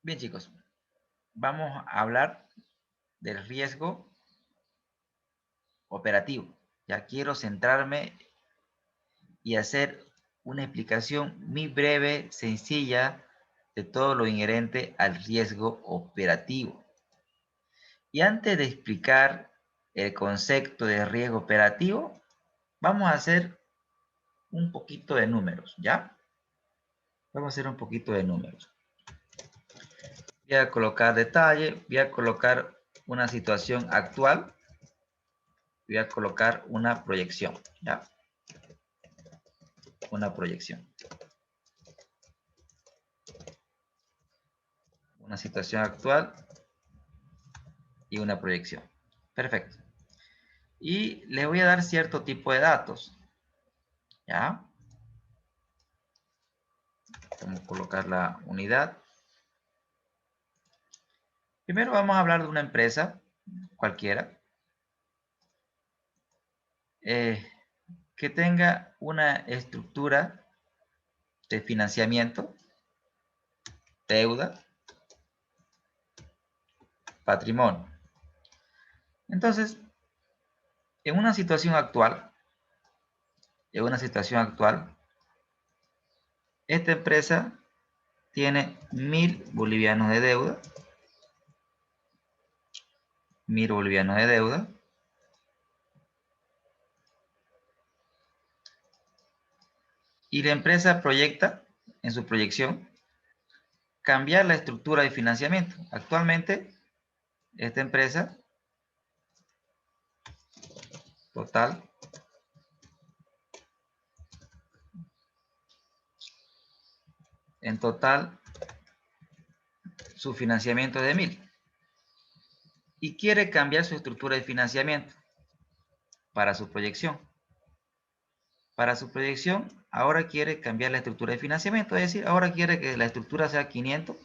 Bien, chicos, vamos a hablar del riesgo operativo. Ya quiero centrarme y hacer una explicación muy breve, sencilla, de todo lo inherente al riesgo operativo. Y antes de explicar el concepto de riesgo operativo, vamos a hacer un poquito de números, ¿ya? Vamos a hacer un poquito de números. Voy a colocar detalle, voy a colocar una situación actual, voy a colocar una proyección, ¿ya? Una proyección. Una situación actual y una proyección. Perfecto. Y le voy a dar cierto tipo de datos, ¿ya? Vamos a colocar la unidad. Primero vamos a hablar de una empresa cualquiera que tenga una estructura de financiamiento, deuda, patrimonio. Entonces, en una situación actual, esta empresa tiene 1.000 bolivianos de deuda, 1.000 bolivianos de deuda, y la empresa proyecta en su proyección cambiar la estructura de financiamiento. Actualmente, esta empresa total en total su financiamiento es de 1.000 y quiere cambiar su estructura de financiamiento para su proyección. Para su proyección, ahora quiere cambiar la estructura de financiamiento, es decir, ahora quiere que la estructura sea 500.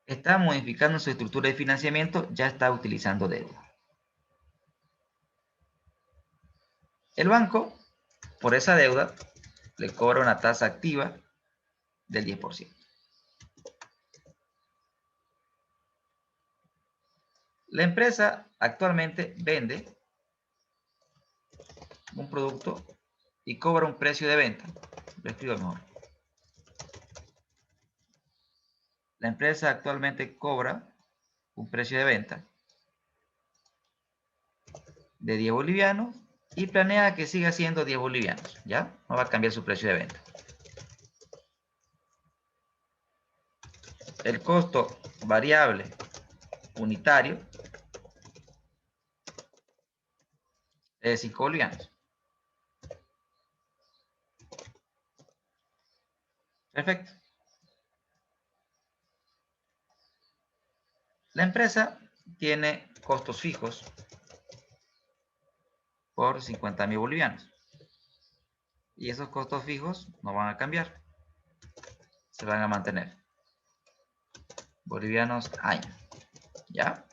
Está modificando su estructura de financiamiento, ya está utilizando deuda. El banco, por esa deuda, le cobra una tasa activa del 10%. La empresa actualmente vende un producto y cobra un precio de venta. Lo escribo mejor. La empresa actualmente cobra un precio de venta de 10 bolivianos y planea que siga siendo 10 bolivianos, ¿ya? No va a cambiar su precio de venta. El costo variable unitario es de 5 bolivianos. Perfecto. La empresa tiene costos fijos por 50.000 bolivianos. Y esos costos fijos no van a cambiar. Se van a mantener. Bolivianos año. ¿Ya?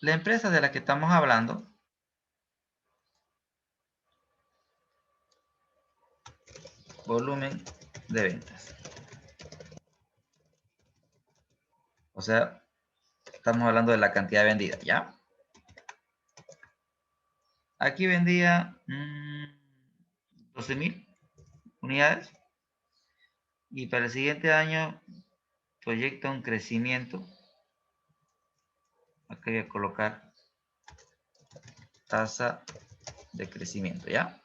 La empresa de la que estamos hablando volumen de ventas. O sea, estamos hablando de la cantidad vendida, ¿ya? Aquí vendía 12.000 unidades y para el siguiente año proyecta un crecimiento. Aquí voy a colocar tasa de crecimiento, ¿ya?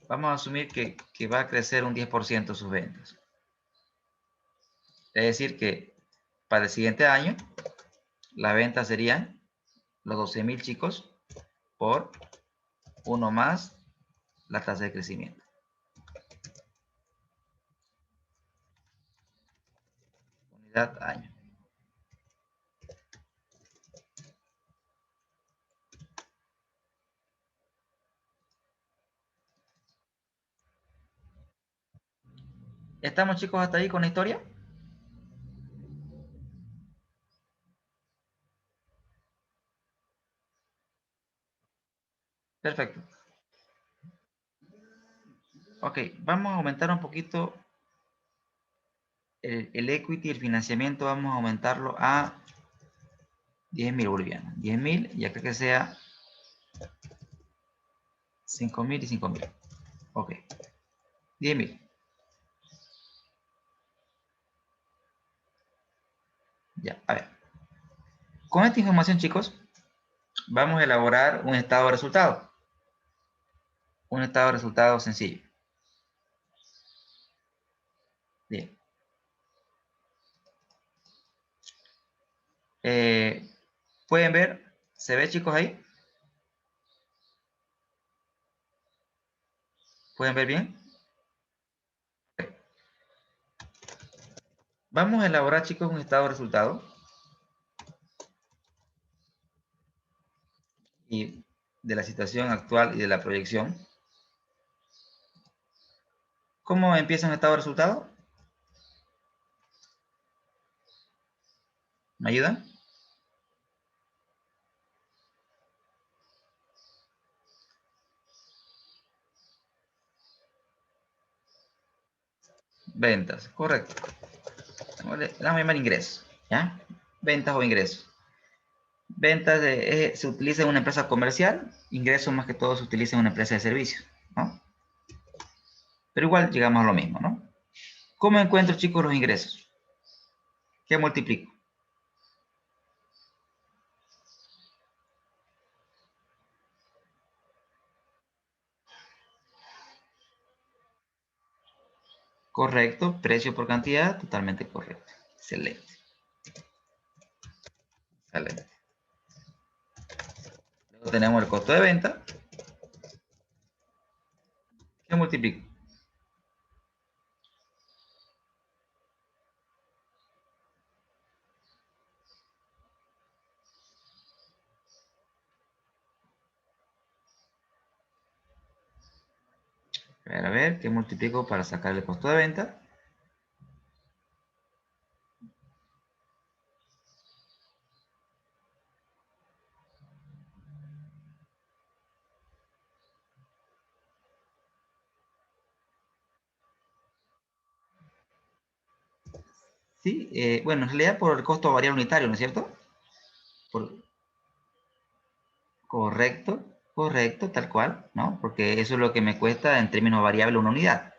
Vamos a asumir que va a crecer un 10% sus ventas. Es decir que para el siguiente año las ventas serían los 12.000 chicos por 1 más la tasa de crecimiento. Unidad año. ¿Estamos chicos hasta ahí con la historia? Perfecto. Ok, vamos a aumentar un poquito el equity, el financiamiento, vamos a aumentarlo a 10.000 bolivianos. 10.000 y acá que sea 5.000 y 5.000. Ok, 10.000. Ya, a ver. Con esta información, chicos, vamos a elaborar un estado de resultado. Un estado de resultado sencillo. Bien. ¿Pueden ver? ¿Se ve, chicos, ahí? ¿Pueden ver bien? Vamos a elaborar, chicos, un estado de resultado. Y de la situación actual y de la proyección. ¿Cómo empieza un estado de resultado? ¿Me ayudan? Ventas, correcto. Vamos a llamar ingresos, ¿ya? Ventas o ingresos. Ventas se utiliza en una empresa comercial, ingresos más que todo se utiliza en una empresa de servicios, ¿no? Pero igual llegamos a lo mismo, ¿no? ¿Cómo encuentro, chicos, los ingresos? ¿Qué multiplico? Correcto, precio por cantidad, totalmente correcto. Excelente, excelente. Luego tenemos el costo de venta. ¿Qué multiplico? A ver, ¿qué multiplico para sacar el costo de venta? Sí, bueno, en realidad por el costo variable unitario, ¿no es cierto? Por, correcto, correcto, tal cual, ¿no? Porque eso es lo que me cuesta en términos variable una unidad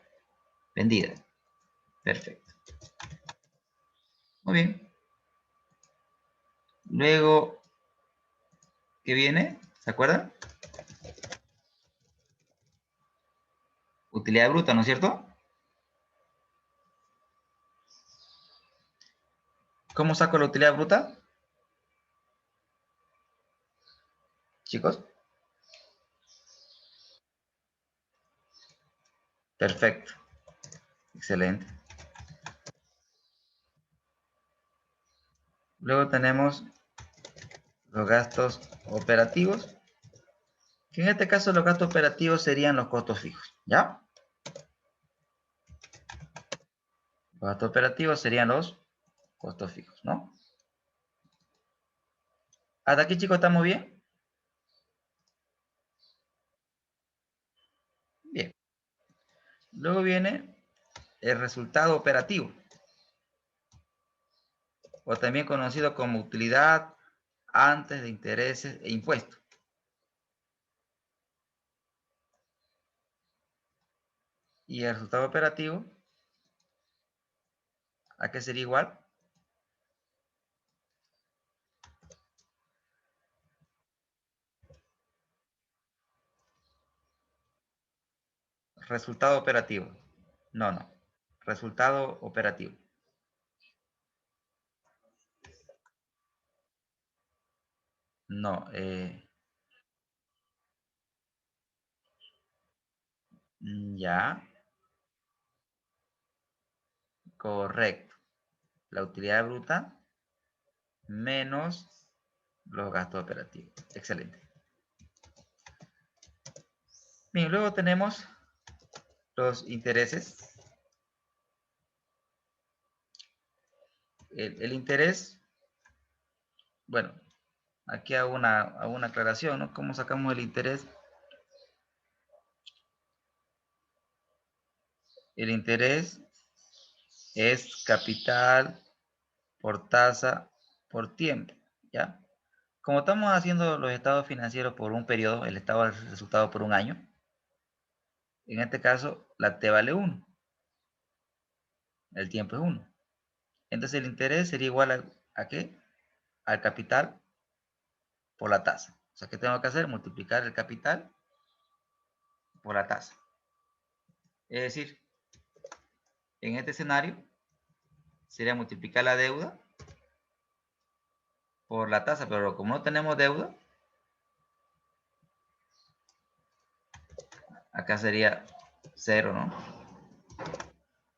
vendida. Perfecto. Muy bien. Luego, ¿qué viene? ¿Se acuerdan? Utilidad bruta, ¿no es cierto? ¿Cómo saco la utilidad bruta? Chicos. Perfecto. Excelente. Luego tenemos los gastos operativos, que en este caso los gastos operativos serían los costos fijos, ¿ya? Los gastos operativos serían los costos fijos, ¿no? ¿Hasta aquí, chicos, estamos bien? Bien. Luego viene el resultado operativo, o también conocido como utilidad antes de intereses e impuestos. Y el resultado operativo, ¿a qué sería igual? Resultado operativo. No, no. Resultado operativo. No, ya, correcto. La utilidad bruta menos los gastos operativos. Excelente. Bien, luego tenemos los intereses. El interés, bueno, aquí hago una aclaración, ¿no? ¿Cómo sacamos el interés? El interés es capital por tasa por tiempo, ¿ya? Como estamos haciendo los estados financieros por un periodo, el estado del resultado por un año, en este caso la T vale 1, el tiempo es 1. Entonces el interés sería igual ¿a qué? Al capital por la tasa. O sea, ¿qué tengo que hacer? Multiplicar el capital por la tasa. Es decir, en este escenario sería multiplicar la deuda por la tasa, pero como no tenemos deuda, acá sería 0, ¿no?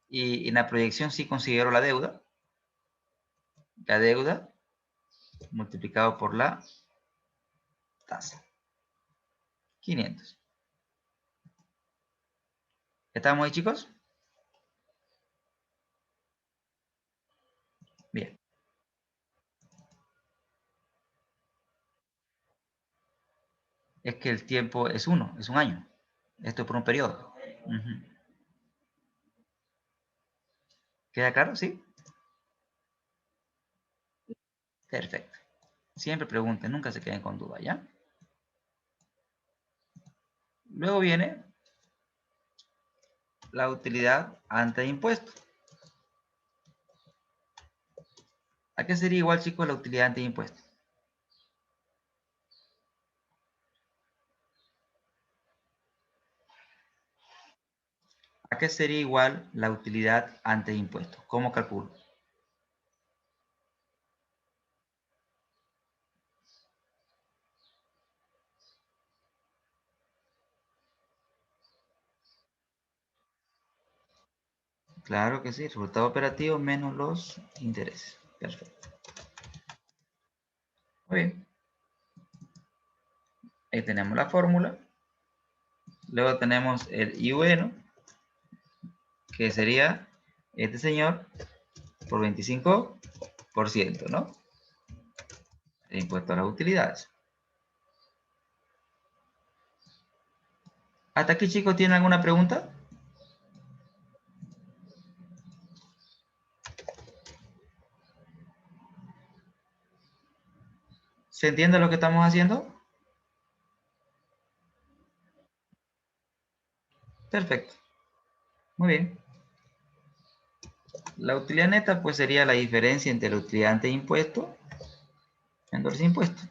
Y en la proyección sí considero la deuda multiplicado por la tasa, 500. ¿Estamos ahí, chicos? Bien. Es que el tiempo es 1, es un año. Esto es por un periodo. ¿Queda claro? ¿Sí? Perfecto. Siempre pregunten, nunca se queden con duda, ¿ya? Luego viene la utilidad ante impuesto. ¿A qué sería igual, chicos, la utilidad ante impuesto? ¿A qué sería igual la utilidad ante impuesto? ¿Cómo calculo? Claro que sí, resultado operativo menos los intereses. Perfecto. Muy bien. Ahí tenemos la fórmula. Luego tenemos el IUN, que sería este señor por 25%, ¿no? El impuesto a las utilidades. ¿Hasta aquí, chicos, tienen alguna pregunta? ¿Se entiende lo que estamos haciendo? Perfecto. Muy bien. La utilidad neta, pues, sería la diferencia entre la utilidad ante impuesto menos los impuestos.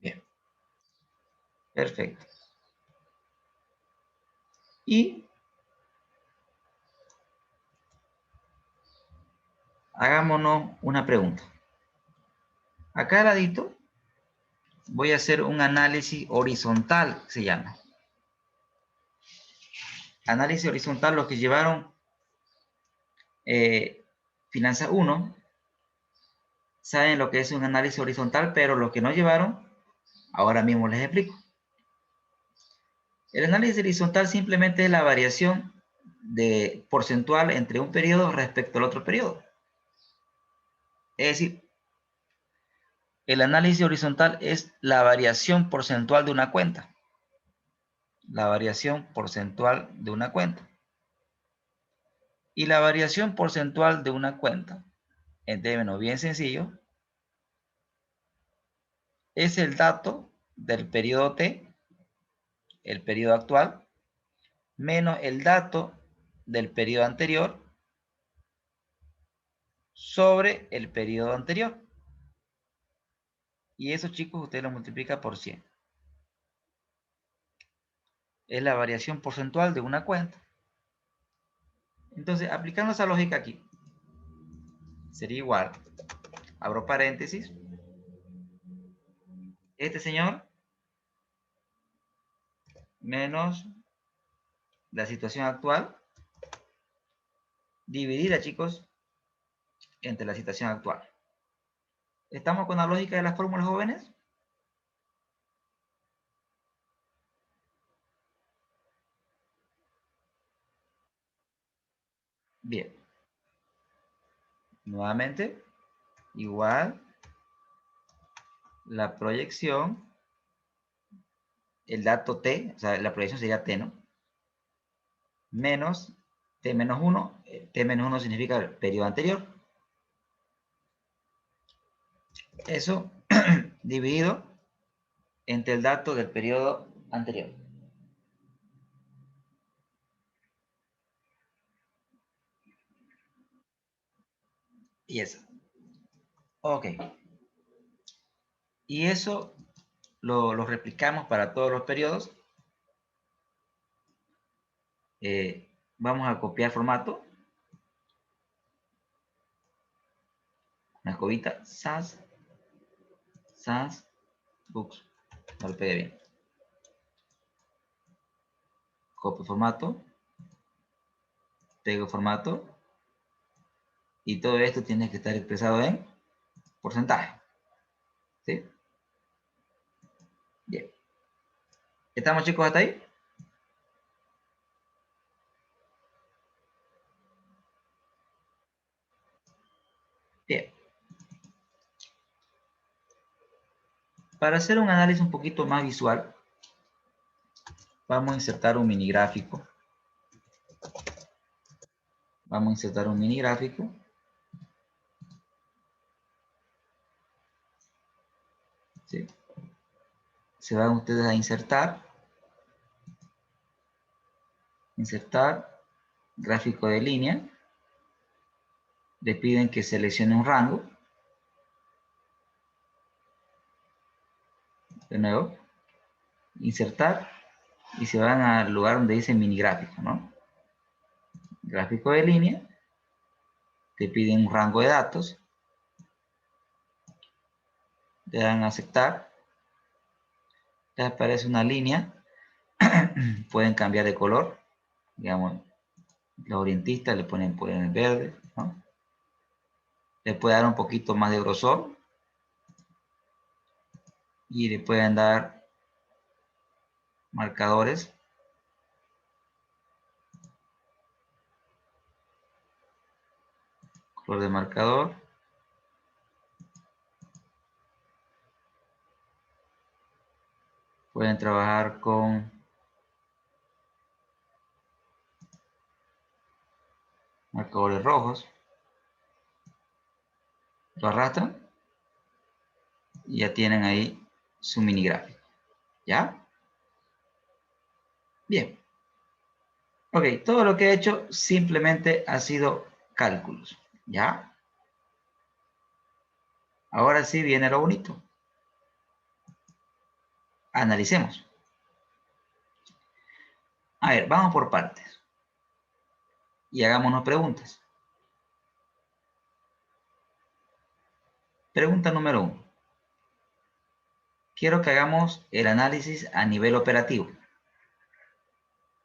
Bien. Perfecto. Y hagámonos una pregunta. Acá al ladito voy a hacer un análisis horizontal, se llama. Análisis horizontal, los que llevaron Finanzas 1 saben lo que es un análisis horizontal, pero los que no llevaron, ahora mismo les explico. El análisis horizontal simplemente es la variación de porcentual entre un periodo respecto al otro periodo. Es decir, el análisis horizontal es la variación porcentual de una cuenta. La variación porcentual de una cuenta. Y la variación porcentual de una cuenta, en términos bien sencillos, es el dato del periodo T, el periodo actual, menos el dato del periodo anterior sobre el periodo anterior. Y eso, chicos, usted lo multiplica por 100. Es la variación porcentual de una cuenta. Entonces, aplicando esa lógica aquí, sería igual, abro paréntesis, este señor menos la situación actual, dividida, chicos, entre la situación actual. ¿Estamos con la lógica de las fórmulas, jóvenes? Bien. Nuevamente, igual la proyección, el dato T, o sea, la proyección sería T, ¿no? menos T menos 1. T menos 1 significa el periodo anterior. Eso dividido entre el dato del periodo anterior. Y eso. Ok. Y eso lo replicamos para todos los periodos. Vamos a copiar formato. Una escobita. SAS. SAS. Books. No lo pegué bien. Copio formato. Pego formato. Y todo esto tiene que estar expresado en porcentaje. ¿Sí? Bien. ¿Estamos, chicos, hasta ahí? Bien. Para hacer un análisis un poquito más visual, vamos a insertar un mini gráfico. Vamos a insertar un mini gráfico. ¿Sí? Se van ustedes a insertar. Insertar. Gráfico de línea. Le piden que seleccione un rango. De nuevo. Insertar. Y se van al lugar donde dice mini gráfico, ¿no? Gráfico de línea. Te piden un rango de datos. Le dan a aceptar. Les aparece una línea. Pueden cambiar de color. Digamos, los orientistas le ponen el verde, ¿no? Le puede dar un poquito más de grosor. Y le pueden dar marcadores. Color de marcador. Pueden trabajar con marcadores rojos. Lo arrastran y ya tienen ahí su mini gráfico. ¿Ya? Bien. Ok, todo lo que he hecho simplemente ha sido cálculos. ¿Ya? Ahora sí viene lo bonito. Analicemos. A ver, vamos por partes. Y hagámonos preguntas. Pregunta número 1. Quiero que hagamos el análisis a nivel operativo.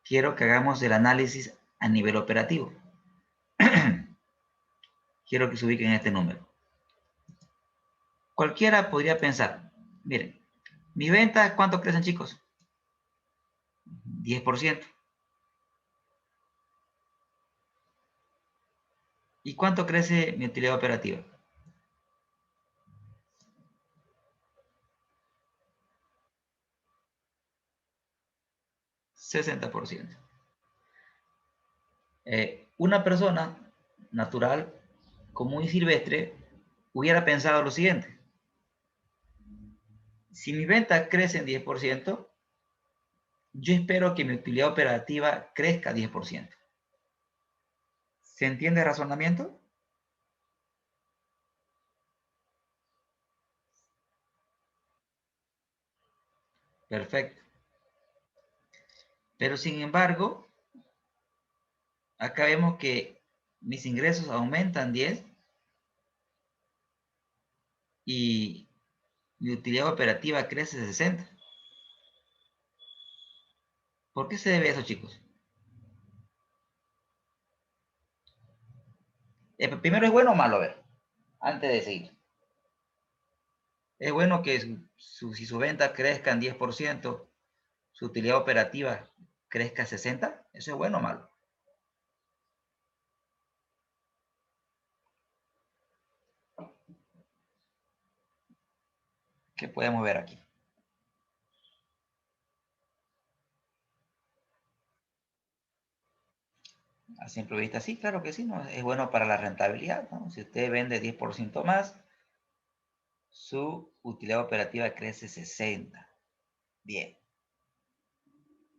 Quiero que hagamos el análisis a nivel operativo. Quiero que se ubiquen en este número. Cualquiera podría pensar, miren, mis ventas, ¿cuánto crecen, chicos? 10%. ¿Y cuánto crece mi utilidad operativa? 60%. Una persona natural, común y silvestre, hubiera pensado lo siguiente. Si mis ventas crecen 10%, yo espero que mi utilidad operativa crezca 10%. ¿Se entiende el razonamiento? Perfecto. Pero sin embargo, acá vemos que mis ingresos aumentan 10 y mi utilidad operativa crece 60. ¿Por qué se debe eso, chicos? Primero, ¿es bueno o malo? A ver, antes de seguir. Es bueno que si su venta crezca en 10%, su utilidad operativa crezca 60%. ¿Eso es bueno o malo? ¿Qué podemos ver aquí? A simple vista, sí, claro que sí, ¿no? Es bueno para la rentabilidad, ¿no? Si usted vende 10% más, su utilidad operativa crece 60. Bien.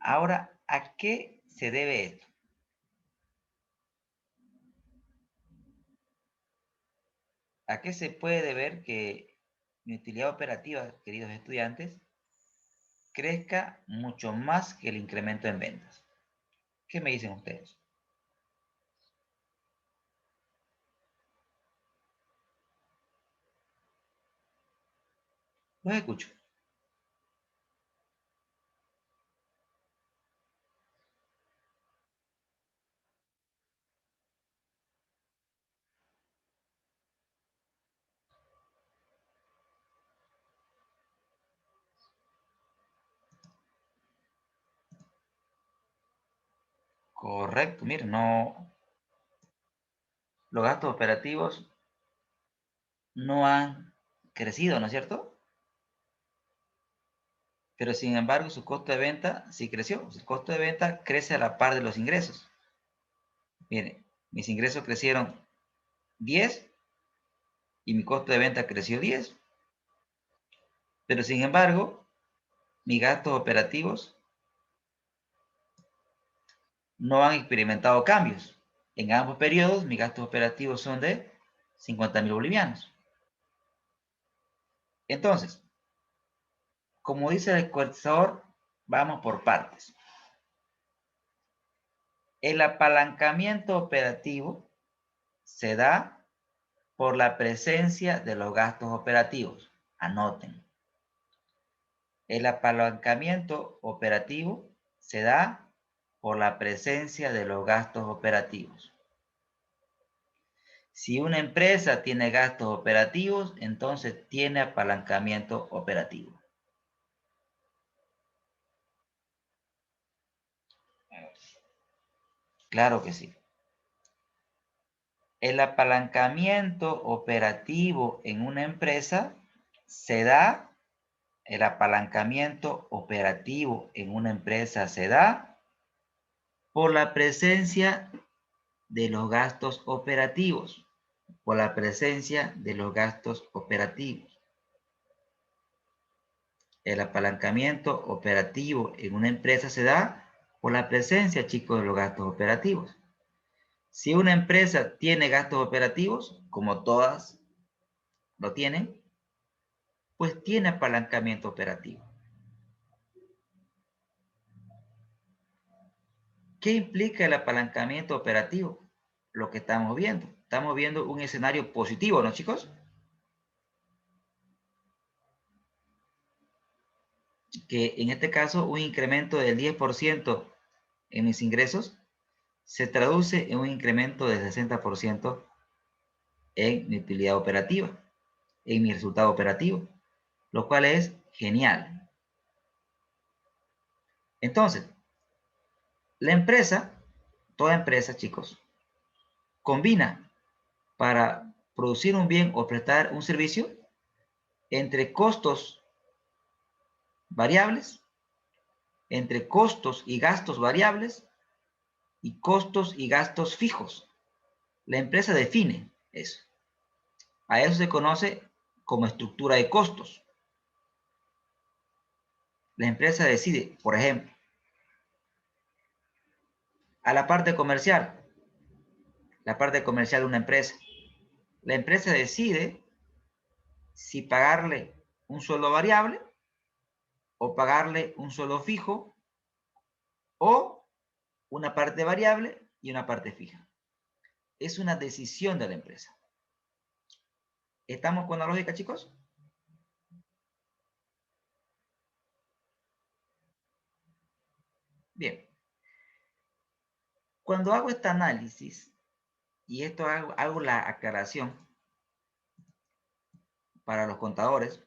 Ahora, ¿a qué se debe esto? ¿A qué se puede deber que mi utilidad operativa, queridos estudiantes, crezca mucho más que el incremento en ventas? ¿Qué me dicen ustedes? Los escucho. Correcto, miren, no, los gastos operativos no han crecido, ¿no es cierto? Pero sin embargo, su costo de venta sí creció. El costo de venta crece a la par de los ingresos. Miren, mis ingresos crecieron 10 y mi costo de venta creció 10. Pero sin embargo, mis gastos operativos no han experimentado cambios. En ambos periodos, mis gastos operativos son de 50.000 bolivianos. Entonces, como dice el encuestador, vamos por partes. El apalancamiento operativo se da por la presencia de los gastos operativos. Anoten. El apalancamiento operativo se da por la presencia de los gastos operativos. Si una empresa tiene gastos operativos, entonces tiene apalancamiento operativo. Claro que sí. El apalancamiento operativo en una empresa se da, el apalancamiento operativo en una empresa se da por la presencia de los gastos operativos, por la presencia de los gastos operativos. El apalancamiento operativo en una empresa se da por la presencia, chicos, de los gastos operativos. Si una empresa tiene gastos operativos, como todas lo tienen, pues tiene apalancamiento operativo. ¿Qué implica el apalancamiento operativo? Lo que estamos viendo. Estamos viendo un escenario positivo, ¿no, chicos? Que en este caso un incremento del 10% en mis ingresos se traduce en un incremento del 60% en mi utilidad operativa, en mi resultado operativo, lo cual es genial. Entonces, la empresa, toda empresa, chicos, combina para producir un bien o prestar un servicio entre costos variables, entre costos y gastos variables y costos y gastos fijos. La empresa define eso. A eso se conoce como estructura de costos. La empresa decide, por ejemplo, a la parte comercial de una empresa. La empresa decide si pagarle un sueldo variable o pagarle un sueldo fijo o una parte variable y una parte fija. Es una decisión de la empresa. ¿Estamos con la lógica, chicos? Bien. Cuando hago este análisis, y esto hago la aclaración para los contadores,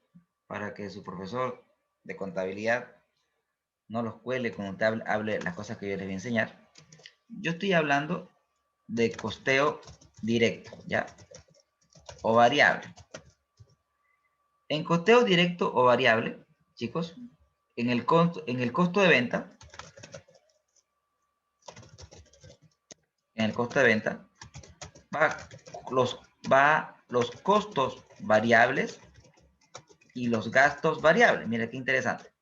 para que su profesor de contabilidad no los cuele cuando te hable las cosas que yo les voy a enseñar. Yo estoy hablando de costeo directo, ¿ya? O variable. En costeo directo o variable, chicos, en el costo de venta, el costo de venta, va los costos variables y los gastos variables. Mira qué interesante.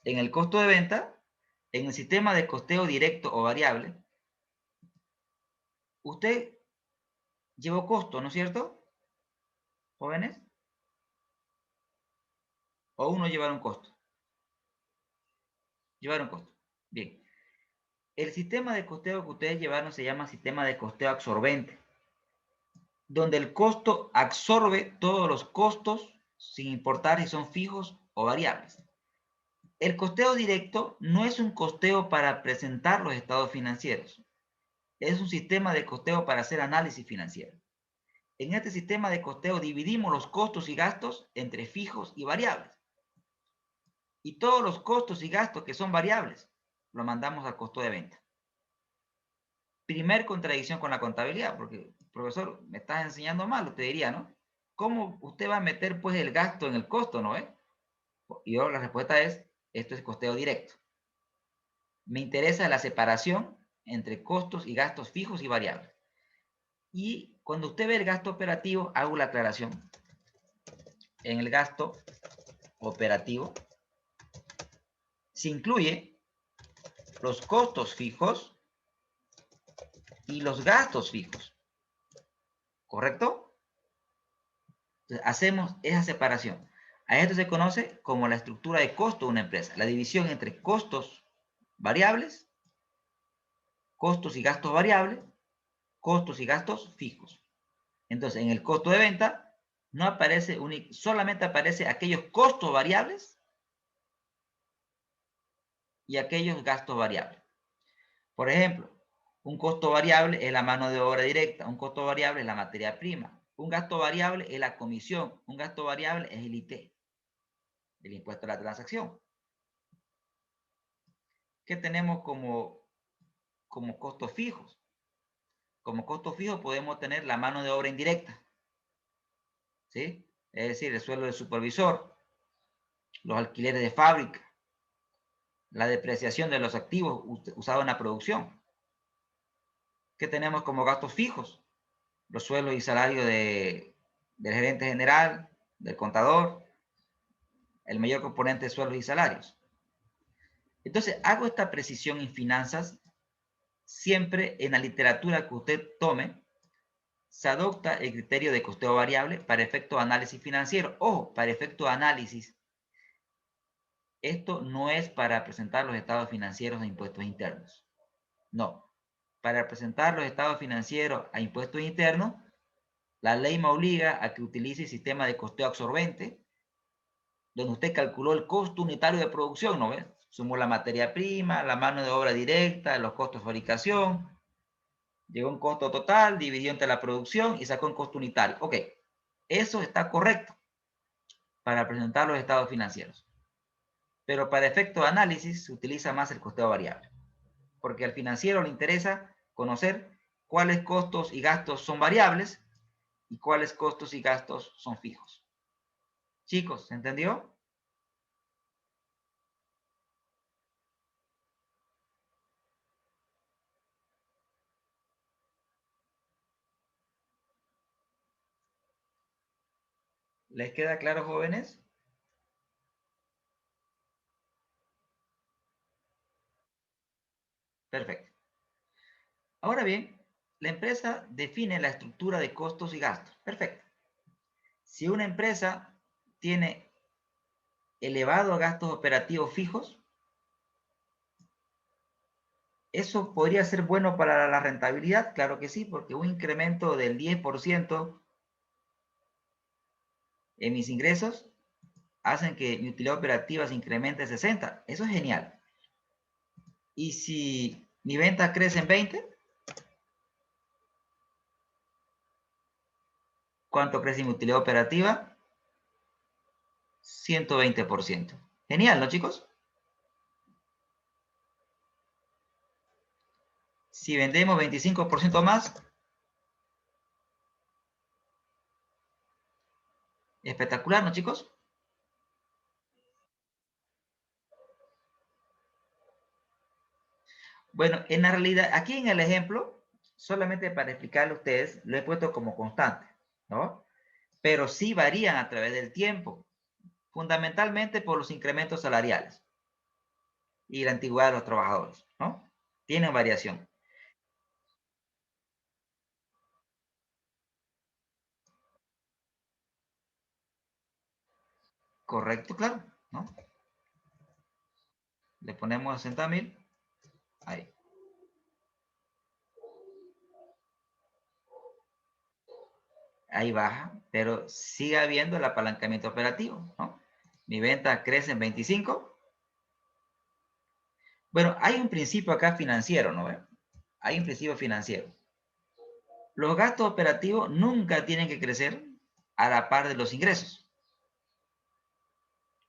En el costo de venta, en el sistema de costeo directo o variable, usted llevó costo, ¿no es cierto, jóvenes? ¿O uno llevaron costo? Llevaron costo. Bien. El sistema de costeo que ustedes llevaron se llama sistema de costeo absorbente, donde el costo absorbe todos los costos sin importar si son fijos o variables. El costeo directo no es un costeo para presentar los estados financieros, es un sistema de costeo para hacer análisis financiero. En este sistema de costeo dividimos los costos y gastos entre fijos y variables. Y todos los costos y gastos que son variables, lo mandamos al costo de venta. Primer contradicción con la contabilidad, porque, profesor, me estás enseñando mal, te diría, ¿no? ¿Cómo usted va a meter, pues, el gasto en el costo, no? Y yo, la respuesta es, esto es costeo directo. Me interesa la separación entre costos y gastos fijos y variables. Y cuando usted ve el gasto operativo, hago la aclaración. En el gasto operativo se incluye los costos fijos y los gastos fijos. ¿Correcto? Entonces, hacemos esa separación. A esto se conoce como la estructura de costo de una empresa. La división entre costos variables, costos y gastos variables, costos y gastos fijos. Entonces, en el costo de venta no aparece solamente aparece aquellos costos variables y aquellos gastos variables. Por ejemplo, un costo variable es la mano de obra directa, un costo variable es la materia prima, un gasto variable es la comisión, un gasto variable es el IT, el impuesto a la transacción. ¿Qué tenemos como costos fijos? Como costos fijos podemos tener la mano de obra indirecta, ¿sí? Es decir, el sueldo del supervisor, los alquileres de fábrica, la depreciación de los activos usados en la producción. ¿Qué tenemos como gastos fijos? Los sueldos y salarios del gerente general, del contador, el mayor componente de sueldos y salarios. Entonces, hago esta precisión en finanzas siempre en la literatura que usted tome. Se adopta el criterio de costeo variable para efecto de análisis financiero. Ojo, para efecto de análisis. Esto no es para presentar los estados financieros a impuestos internos. No. Para presentar los estados financieros a impuestos internos, la ley me obliga a que utilice el sistema de costeo absorbente, donde usted calculó el costo unitario de producción, ¿no ves? Sumó la materia prima, la mano de obra directa, los costos de fabricación, llegó a un costo total, dividió entre la producción y sacó un costo unitario. Ok, eso está correcto para presentar los estados financieros. Pero para efecto de análisis se utiliza más el costeo variable, porque al financiero le interesa conocer cuáles costos y gastos son variables y cuáles costos y gastos son fijos. Chicos, ¿se entendió? ¿Les queda claro, jóvenes? Perfecto. Ahora bien, la empresa define la estructura de costos y gastos. Perfecto. Si una empresa tiene elevados gastos operativos fijos, ¿eso podría ser bueno para la rentabilidad? Claro que sí, porque un incremento del 10% en mis ingresos hacen que mi utilidad operativa se incremente 60. Eso es genial. Y si mi venta crece en 20, ¿cuánto crece mi utilidad operativa? 120%. Genial, ¿no, chicos? Si vendemos 25% más, espectacular, ¿no, chicos? Bueno, en la realidad, aquí en el ejemplo, solamente para explicarle a ustedes, lo he puesto como constante, ¿no? Pero sí varían a través del tiempo, fundamentalmente por los incrementos salariales y la antigüedad de los trabajadores, ¿no? Tienen variación. Correcto, claro, ¿no? Le ponemos 60.000, ahí. Ahí baja, pero sigue habiendo el apalancamiento operativo, ¿no? Mi venta crece en 25. Bueno, hay un principio acá financiero, ¿no? Hay un principio financiero. Los gastos operativos nunca tienen que crecer a la par de los ingresos.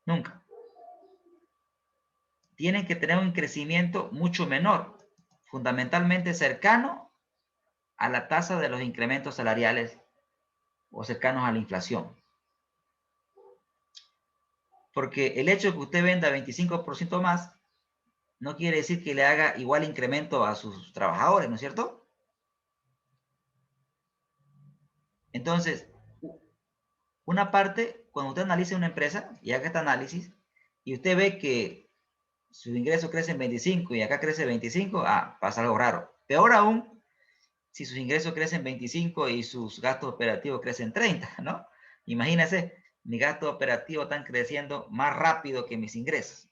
Nunca. Tienen que tener un crecimiento mucho menor, fundamentalmente cercano a la tasa de los incrementos salariales o cercanos a la inflación. Porque el hecho de que usted venda 25% más no quiere decir que le haga igual incremento a sus trabajadores, ¿no es cierto? Entonces, una parte, cuando usted analiza una empresa y haga este análisis, y usted ve que sus ingresos crecen 25 y acá crece 25, pasa algo raro. Peor aún, si sus ingresos crecen 25 y sus gastos operativos crecen 30, ¿no? Imagínense, mis gastos operativos están creciendo más rápido que mis ingresos.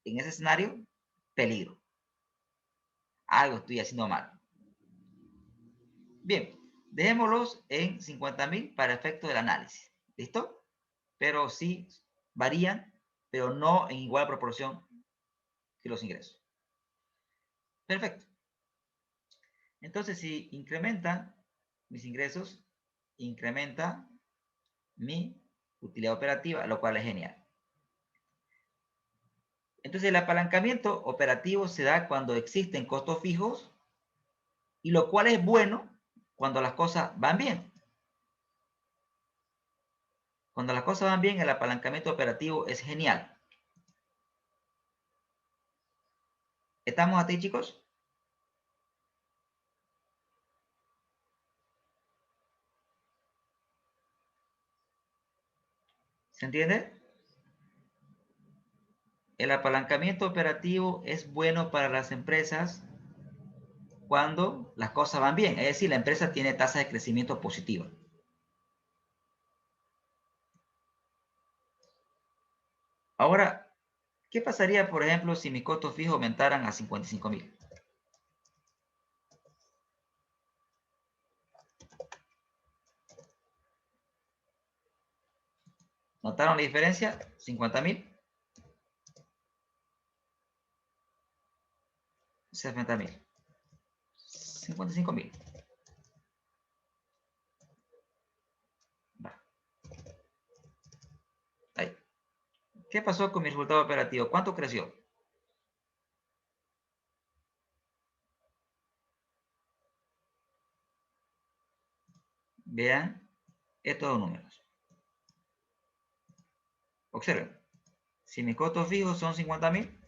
En ese escenario, peligro. Algo estoy haciendo mal. Bien, dejémoslos en 50.000 para efectos del análisis. ¿Listo? Pero sí varían, pero no en igual proporción que los ingresos. Perfecto. Entonces, si incrementan mis ingresos, incrementa mi utilidad operativa, lo cual es genial. Entonces, el apalancamiento operativo se da cuando existen costos fijos, y lo cual es bueno cuando las cosas van bien. Cuando las cosas van bien, el apalancamiento operativo es genial. ¿Estamos aquí, chicos? ¿Se entiende? El apalancamiento operativo es bueno para las empresas cuando las cosas van bien, es decir, la empresa tiene tasa de crecimiento positiva. Ahora, ¿qué pasaría, por ejemplo, si mis costos fijos aumentaran a 55.000? ¿Notaron la diferencia? 50.000, 60.000, 55.000. Ahí. ¿Qué pasó con mi resultado operativo? ¿Cuánto creció? Vean estos dos números. Observen. Si mis costos fijos son 50.000,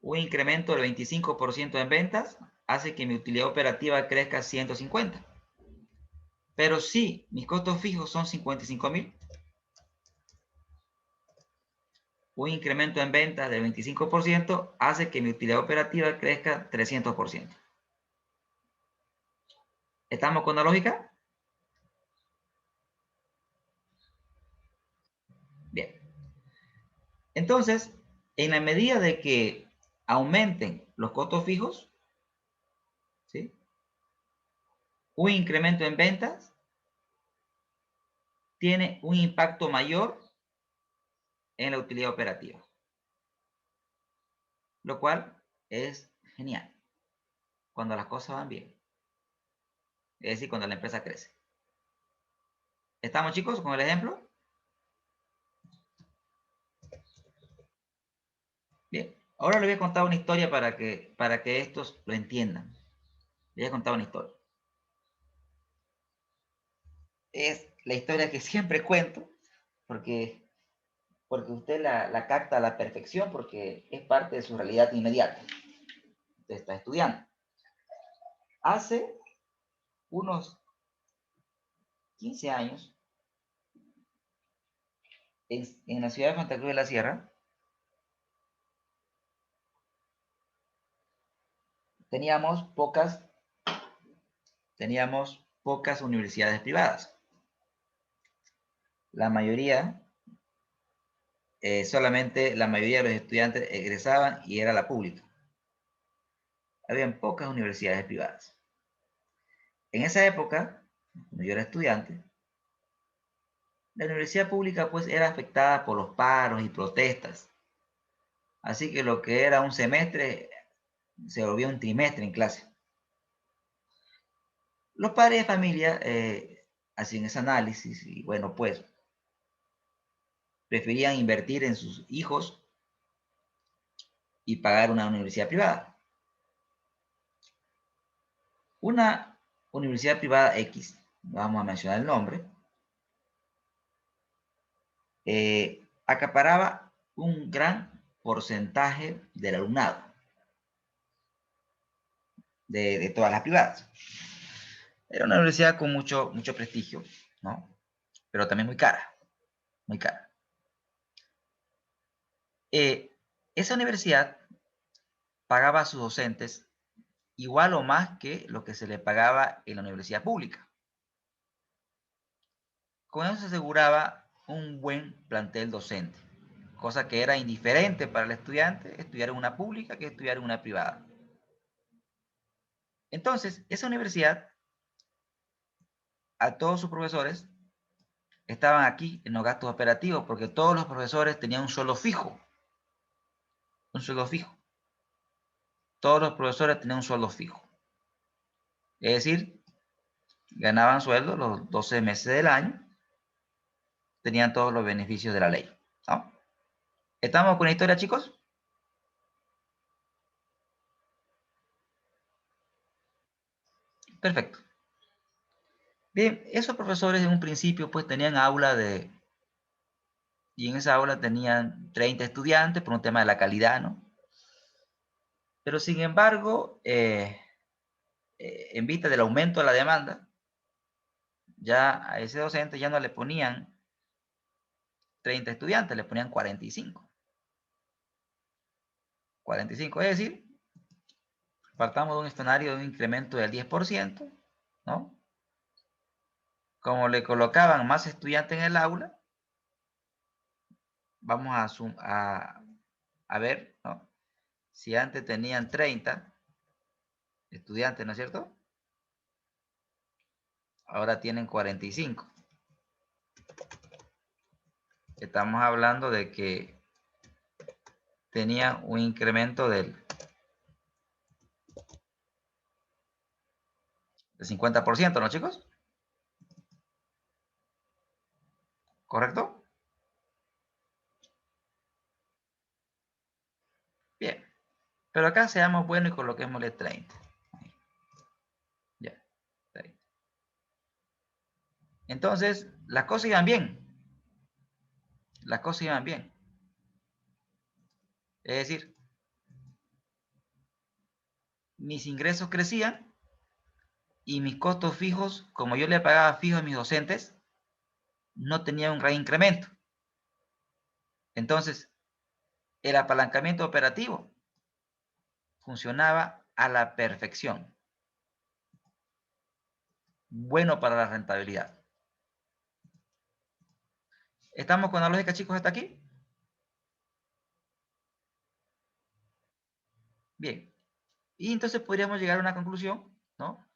un incremento del 25% en ventas hace que mi utilidad operativa crezca 150. Pero si mis costos fijos son 55.000, un incremento en ventas del 25% hace que mi utilidad operativa crezca 300%. ¿Estamos con la lógica? Bien. Entonces, en la medida de que aumenten los costos fijos, ¿sí?, un incremento en ventas tiene un impacto mayor en la utilidad operativa, lo cual es genial cuando las cosas van bien, es decir, cuando la empresa crece. ¿Estamos, chicos, con el ejemplo? Bien, ahora les voy a contar una historia para que estos lo entiendan. Les voy a contar una historia. Es la historia que siempre cuento, porque porque usted la capta a la perfección porque es parte de su realidad inmediata. Usted está estudiando. Hace unos 15 años, en la ciudad de Santa Cruz de la Sierra, teníamos pocas universidades privadas. La mayoría, solamente la mayoría de los estudiantes egresaban y era la pública. Habían pocas universidades privadas. En esa época, cuando yo era estudiante, la universidad pública pues era afectada por los paros y protestas. Así que lo que era un semestre se volvió un trimestre en clase. Los padres de familia hacían ese análisis y bueno, pues preferían invertir en sus hijos y pagar una universidad privada. Una universidad privada X, vamos a mencionar el nombre, acaparaba un gran porcentaje del alumnado de todas las privadas. Era una universidad con mucho prestigio, ¿no? Pero también muy cara, muy cara. Esa universidad pagaba a sus docentes igual o más que lo que se le pagaba en la universidad pública. Con eso se aseguraba un buen plantel docente, cosa que era indiferente para el estudiante estudiar en una pública que estudiar en una privada. Entonces, esa universidad, a todos sus profesores, estaban aquí en los gastos operativos porque todos los profesores tenían un sueldo fijo. Un sueldo fijo. Todos los profesores tenían un sueldo fijo. Es decir, ganaban sueldo los 12 meses del año, tenían todos los beneficios de la ley, ¿no? ¿Estamos con la historia, chicos? Perfecto. Bien, esos profesores en un principio pues tenían aula y en esa aula tenían 30 estudiantes por un tema de la calidad, ¿no? Pero sin embargo, en vista del aumento de la demanda, ya a ese docente ya no le ponían 30 estudiantes, le ponían 45. 45, es decir, partamos de un escenario de un incremento del 10%, ¿no? Como le colocaban más estudiantes en el aula, vamos a ver, ¿no? Si antes tenían 30 estudiantes, ¿no es cierto? Ahora tienen 45. Estamos hablando de que tenía un incremento del 50%, ¿no, chicos? ¿Correcto? Bien. Pero acá seamos buenos y coloquémosle 30. Ya, 30. Entonces, las cosas iban bien. Las cosas iban bien. Es decir, mis ingresos crecían y mis costos fijos, como yo le pagaba fijo a mis docentes, no tenían un gran incremento. Entonces, el apalancamiento operativo funcionaba a la perfección. Bueno para la rentabilidad. ¿Estamos con la lógica, chicos, hasta aquí? Bien. Y entonces podríamos llegar a una conclusión, ¿no?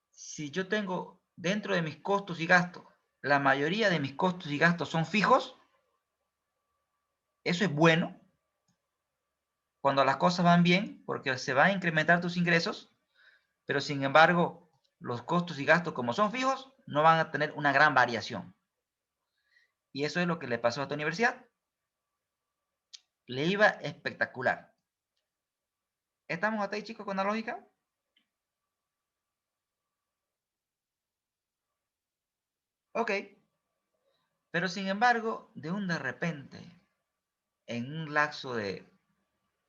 Si yo tengo dentro de mis costos y gastos, la mayoría de mis costos y gastos son fijos, eso es bueno cuando las cosas van bien, porque se van a incrementar tus ingresos, pero sin embargo, los costos y gastos como son fijos, no van a tener una gran variación. Y eso es lo que le pasó a esta universidad. Le iba espectacular. ¿Estamos hasta ahí, chicos, con la lógica? Ok. Pero sin embargo, de repente, en un lapso de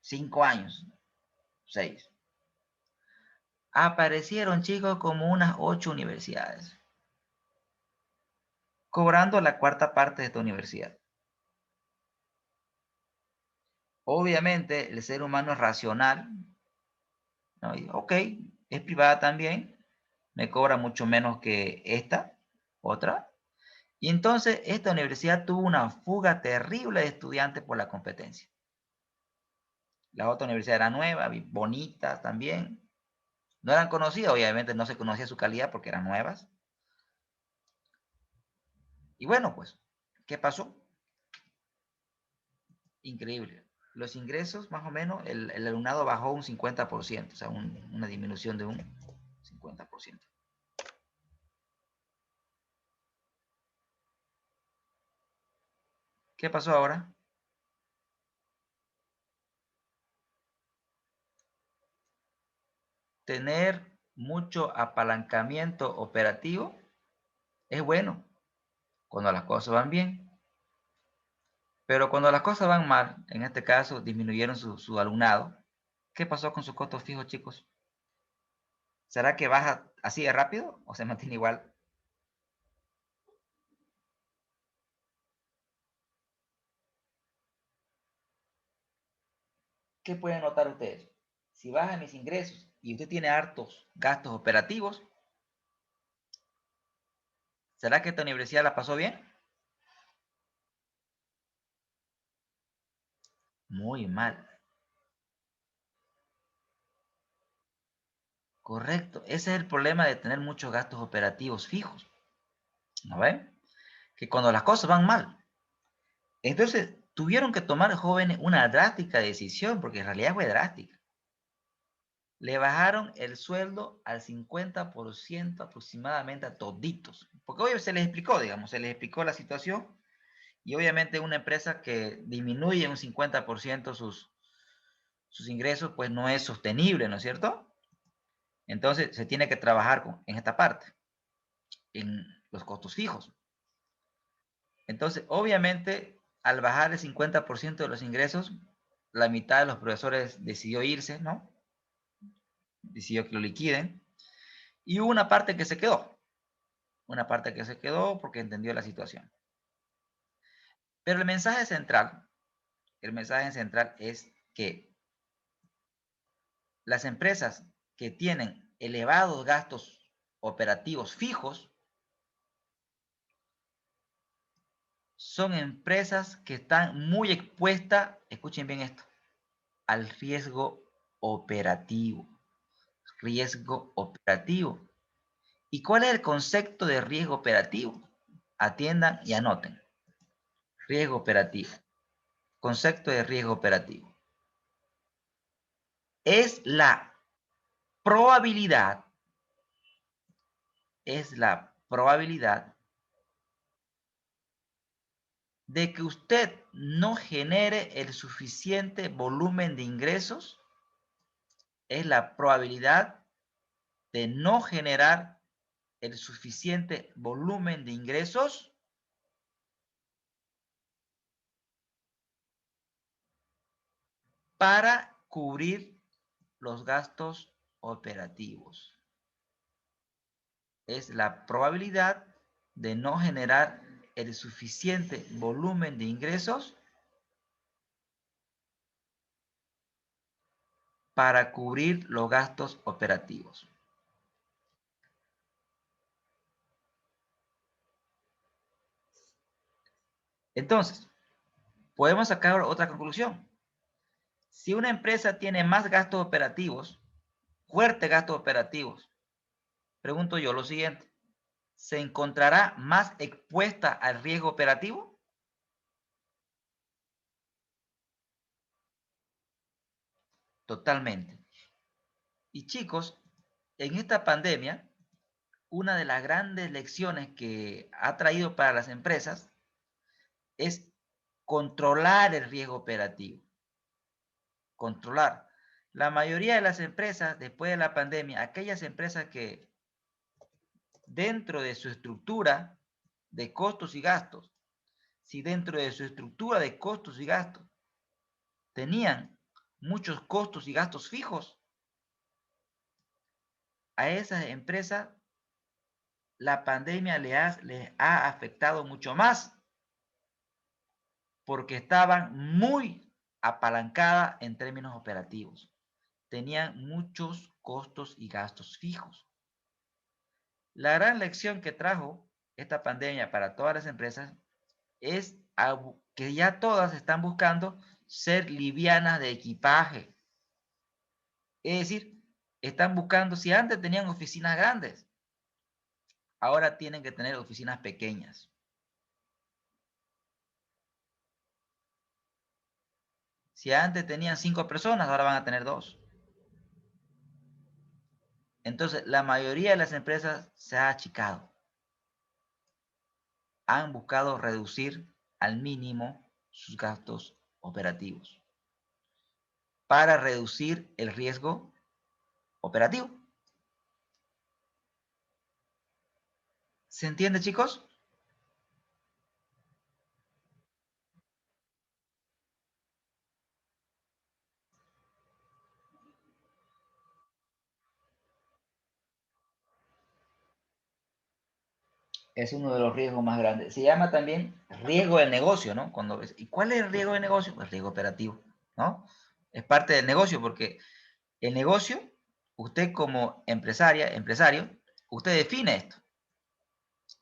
5 años, 6, aparecieron chicos como unas 8 universidades, cobrando la cuarta parte de esta universidad. Obviamente, el ser humano es racional, ¿no? Y, ok, es privada también, me cobra mucho menos que esta, otra. Y entonces esta universidad tuvo una fuga terrible de estudiantes por la competencia. La otra universidad era nueva, bonita también. No eran conocidas, obviamente no se conocía su calidad porque eran nuevas. Y bueno, pues, ¿qué pasó? Increíble. Los ingresos, más o menos, el alumnado bajó un 50%, o sea, una disminución de un 50%. ¿Qué pasó ahora? Tener mucho apalancamiento operativo es bueno cuando las cosas van bien, pero cuando las cosas van mal, en este caso disminuyeron su alumnado, ¿qué pasó con sus costos fijos, chicos? ¿Será que baja así de rápido o se mantiene igual? ¿Qué pueden notar ustedes? Si bajan mis ingresos y usted tiene hartos gastos operativos, ¿será que esta universidad la pasó bien? Muy mal. Correcto. Ese es el problema de tener muchos gastos operativos fijos. ¿No ven? Que cuando las cosas van mal, entonces tuvieron que tomar jóvenes una drástica decisión, porque en realidad fue drástica. Le bajaron el sueldo al 50% aproximadamente a toditos. Porque hoy se les explicó, digamos, se les explicó la situación y obviamente una empresa que disminuye un 50% sus ingresos, pues no es sostenible, ¿no es cierto? Entonces se tiene que trabajar en esta parte, en los costos fijos. Entonces, obviamente, al bajar el 50% de los ingresos, la mitad de los profesores decidió irse, ¿no? Decidió que lo liquiden. Y hubo una parte que se quedó porque entendió la situación. Pero el mensaje central es que las empresas que tienen elevados gastos operativos fijos son empresas que están muy expuestas, escuchen bien esto, al riesgo operativo. Riesgo operativo. ¿Y cuál es el concepto de riesgo operativo? Atiendan y anoten. Riesgo operativo. Concepto de riesgo operativo. Es la probabilidad, es la probabilidad de que usted no genere el suficiente volumen de ingresos, es la probabilidad de no generar el suficiente volumen de ingresos para cubrir los gastos operativos. Es la probabilidad de no generar el suficiente volumen de ingresos para cubrir los gastos operativos. Entonces, podemos sacar otra conclusión. Si una empresa tiene más gastos operativos, fuertes gastos operativos, pregunto yo lo siguiente, ¿se encontrará más expuesta al riesgo operativo? Totalmente. Y chicos, en esta pandemia, una de las grandes lecciones que ha traído para las empresas es controlar el riesgo operativo. Controlar. La mayoría de las empresas, después de la pandemia, aquellas empresas que dentro de su estructura de costos y gastos si dentro de su estructura de costos y gastos tenían muchos costos y gastos fijos, a esas empresas la pandemia les ha afectado mucho más porque estaban muy apalancadas en términos operativos. Tenían muchos costos y gastos fijos. La gran lección que trajo esta pandemia para todas las empresas es que ya todas están buscando ser livianas de equipaje. Es decir, están buscando, si antes tenían oficinas grandes, ahora tienen que tener oficinas pequeñas. Si antes tenían 5 personas, ahora van a tener 2. Entonces, la mayoría de las empresas se ha achicado. Han buscado reducir al mínimo sus gastos operativos para reducir el riesgo operativo. ¿Se entiende, chicos? Es uno de los riesgos más grandes. Se llama también riesgo del negocio, ¿no? ¿Y cuál es el riesgo del negocio? El riesgo operativo, ¿no? Es parte del negocio porque el negocio, usted como empresario, usted define esto.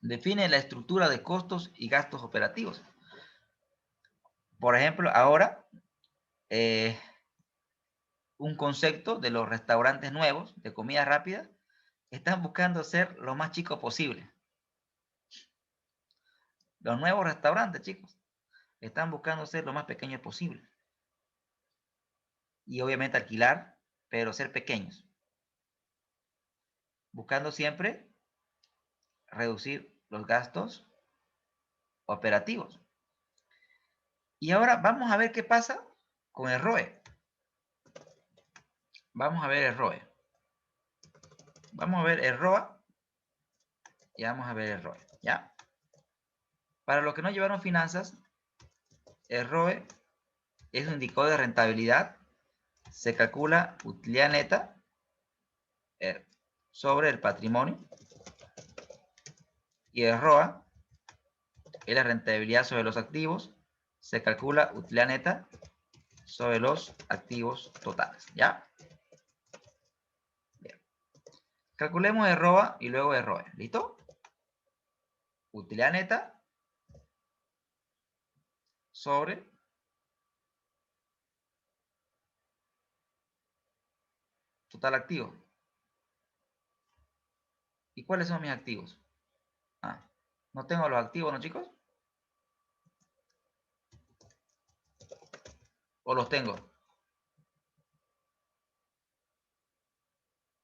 Define la estructura de costos y gastos operativos. Por ejemplo, ahora, un concepto de los restaurantes nuevos de comida rápida, están buscando ser lo más chico posible. Los nuevos restaurantes, chicos, están buscando ser lo más pequeños posible. Y obviamente alquilar, pero ser pequeños. Buscando siempre reducir los gastos operativos. Y ahora vamos a ver qué pasa con el ROE. Vamos a ver el ROE. Vamos a ver el ROA y vamos a ver el ROE, ¿ya? Para los que no llevaron finanzas, el ROE es un indicador de rentabilidad. Se calcula utilidad neta sobre el patrimonio. Y el ROA es la rentabilidad sobre los activos. Se calcula utilidad neta sobre los activos totales, ¿ya? Bien. Calculemos el ROA y luego el ROE, ¿listo? Utilidad neta sobre total activo. ¿Y cuáles son mis activos? Ah, no tengo los activos, ¿no, chicos? ¿O los tengo?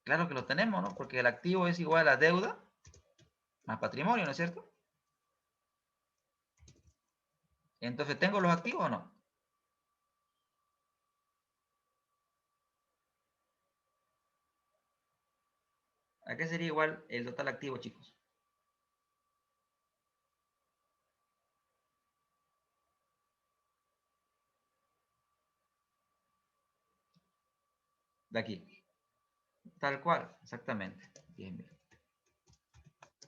Claro que los tenemos, ¿no? Porque el activo es igual a deuda más patrimonio, ¿no es cierto? Entonces, ¿tengo los activos o no? ¿A qué sería igual el total activo, chicos? De aquí. Tal cual, exactamente. 10.000.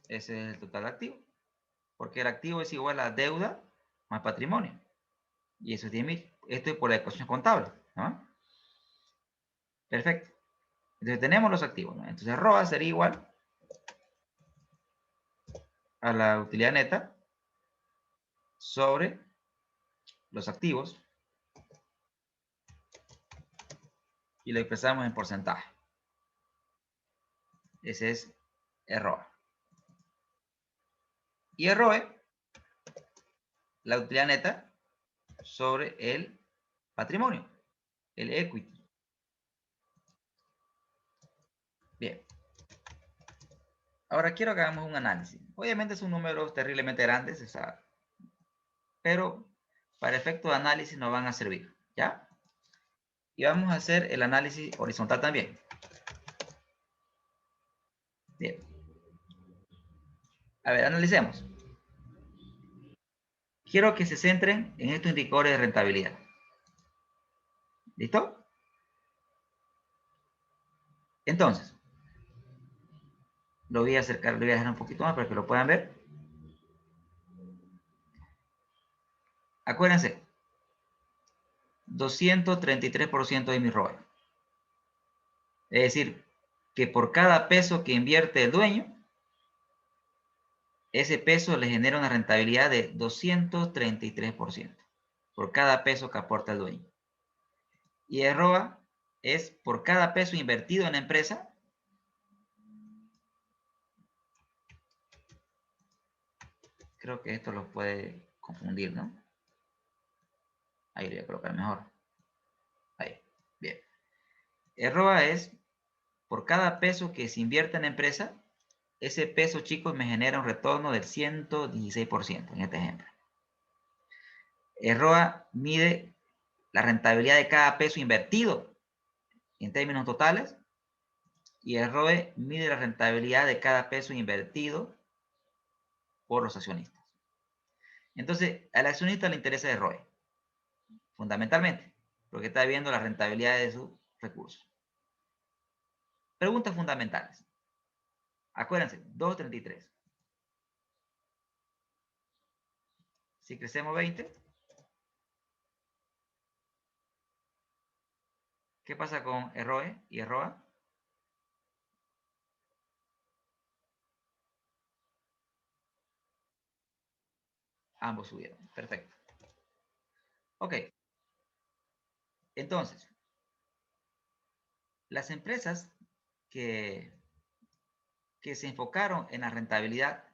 Ese es el total activo. Porque el activo es igual a deuda más patrimonio. Y eso es 10.000. Esto es por la ecuación contable, ¿no? Perfecto. Entonces tenemos los activos, ¿no? Entonces ROA sería igual a la utilidad neta sobre los activos y lo expresamos en porcentaje. Ese es el ROA. Y el ROE, la utilidad neta sobre el patrimonio, el equity. Bien. Ahora quiero que hagamos un análisis. Obviamente son números terriblemente grandes, o sea, pero para efectos de análisis nos van a servir, ¿ya? Y vamos a hacer el análisis horizontal también. Bien. A ver, analicemos. Quiero que se centren en estos indicadores de rentabilidad. ¿Listo? Entonces, lo voy a acercar, lo voy a dejar un poquito más para que lo puedan ver. Acuérdense, 233% de mi ROE. Es decir, que por cada peso que invierte el dueño, ese peso le genera una rentabilidad de 233% por cada peso que aporta el dueño. Y el ROA es por cada peso invertido en la empresa, creo que esto los puede confundir, ¿no? Ahí lo voy a colocar mejor. Ahí, bien. El ROA es por cada peso que se invierte en la empresa, ese peso, chicos, me genera un retorno del 116% en este ejemplo. El ROA mide la rentabilidad de cada peso invertido en términos totales y el ROE mide la rentabilidad de cada peso invertido por los accionistas. Entonces, al accionista le interesa el ROE, fundamentalmente, porque está viendo la rentabilidad de sus recursos. Preguntas fundamentales. Acuérdense, 2.33. Si crecemos 20, ¿qué pasa con el ROE y el ROA? Ambos subieron. Perfecto. Ok. Entonces, las empresas que se enfocaron en la rentabilidad,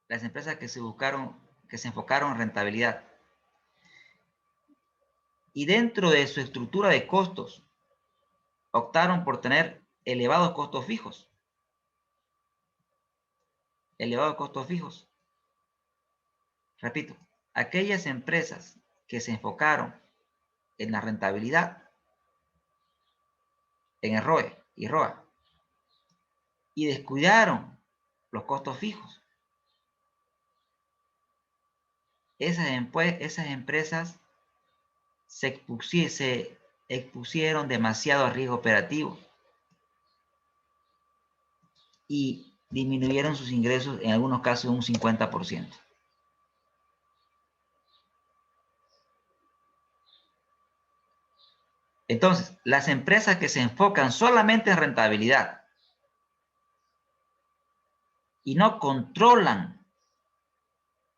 las empresas que se enfocaron en rentabilidad y dentro de su estructura de costos optaron por tener elevados costos fijos. Elevados costos fijos. Repito, aquellas empresas que se enfocaron en la rentabilidad, en el ROE y ROA, y descuidaron los costos fijos, esas empresas se expusieron demasiado a riesgo operativo y disminuyeron sus ingresos en algunos casos un 50%. Entonces, las empresas que se enfocan solamente en rentabilidad y no controlan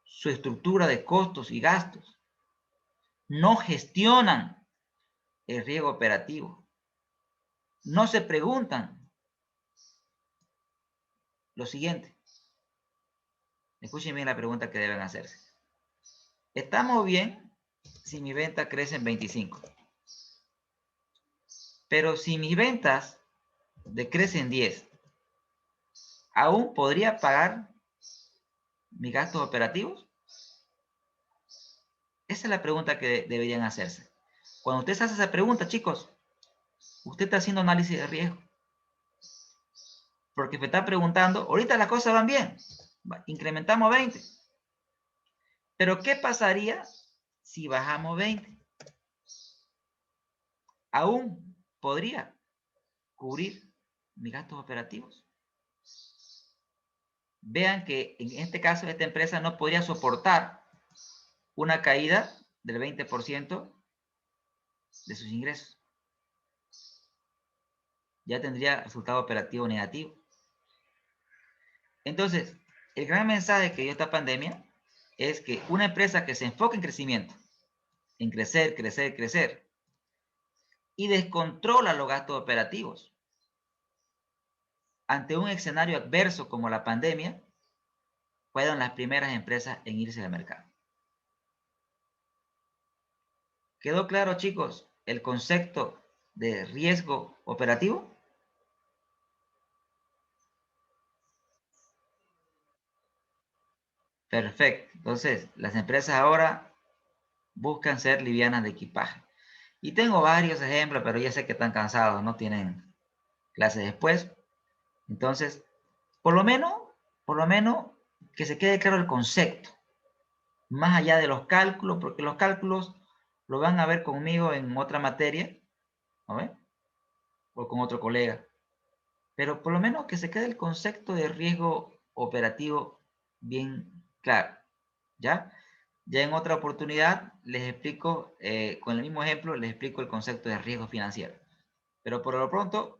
su estructura de costos y gastos, no gestionan el riesgo operativo, no se preguntan lo siguiente. Escuchen bien la pregunta que deben hacerse. ¿Estamos bien si mi venta crece en 25? Pero si mis ventas decrecen 10, ¿aún podría pagar mis gastos operativos? Esa es la pregunta que deberían hacerse. Cuando usted se hace esa pregunta, chicos, usted está haciendo análisis de riesgo. Porque me está preguntando, ahorita las cosas van bien, incrementamos 20. Pero ¿qué pasaría si bajamos 20? ¿Aún podría cubrir mis gastos operativos? Vean que en este caso esta empresa no podría soportar una caída del 20% de sus ingresos. Ya tendría resultado operativo negativo. Entonces, el gran mensaje que dio esta pandemia es que una empresa que se enfoca en crecimiento, en crecer, crecer, crecer, y descontrola los gastos operativos ante un escenario adverso como la pandemia, fueron las primeras empresas en irse del mercado. ¿Quedó claro, chicos, el concepto de riesgo operativo? Perfecto. Entonces, las empresas ahora buscan ser livianas de equipaje. Y tengo varios ejemplos, pero ya sé que están cansados, no tienen clases después. Entonces, por lo menos que se quede claro el concepto. más allá de los cálculos, porque los cálculos lo van a ver conmigo en otra materia, ¿no ve? O con otro colega. Pero por lo menos que se quede el concepto de riesgo operativo bien claro, ¿ya? Ya en otra oportunidad les explico, con el mismo ejemplo, les explico el concepto de riesgo financiero. Pero por lo pronto,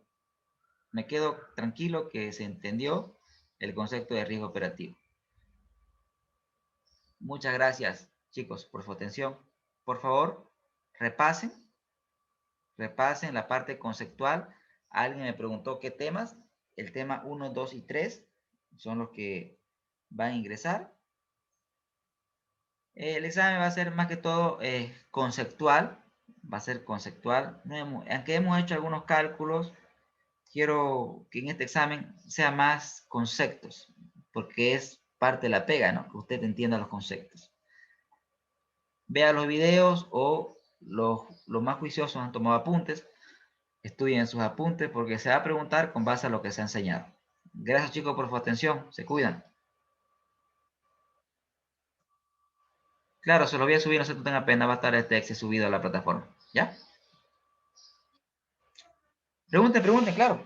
me quedo tranquilo que se entendió el concepto de riesgo operativo. Muchas gracias, chicos, por su atención. Por favor, repasen, repasen la parte conceptual. Alguien me preguntó qué temas. El tema 1, 2 y 3 son los que van a ingresar. El examen va a ser más que todo conceptual. Va a ser conceptual. Aunque hemos hecho algunos cálculos, quiero que en este examen sea más conceptos, porque es parte de la pega, ¿no? Que usted entienda los conceptos. Vea los videos o los más juiciosos han tomado apuntes. Estudien sus apuntes porque se va a preguntar con base a lo que se ha enseñado. Gracias chicos por su atención. Se cuidan. Claro, se lo voy a subir, no se tenga pena, va a estar este exe subido a la plataforma. ¿Ya? Pregunten, pregunten, claro.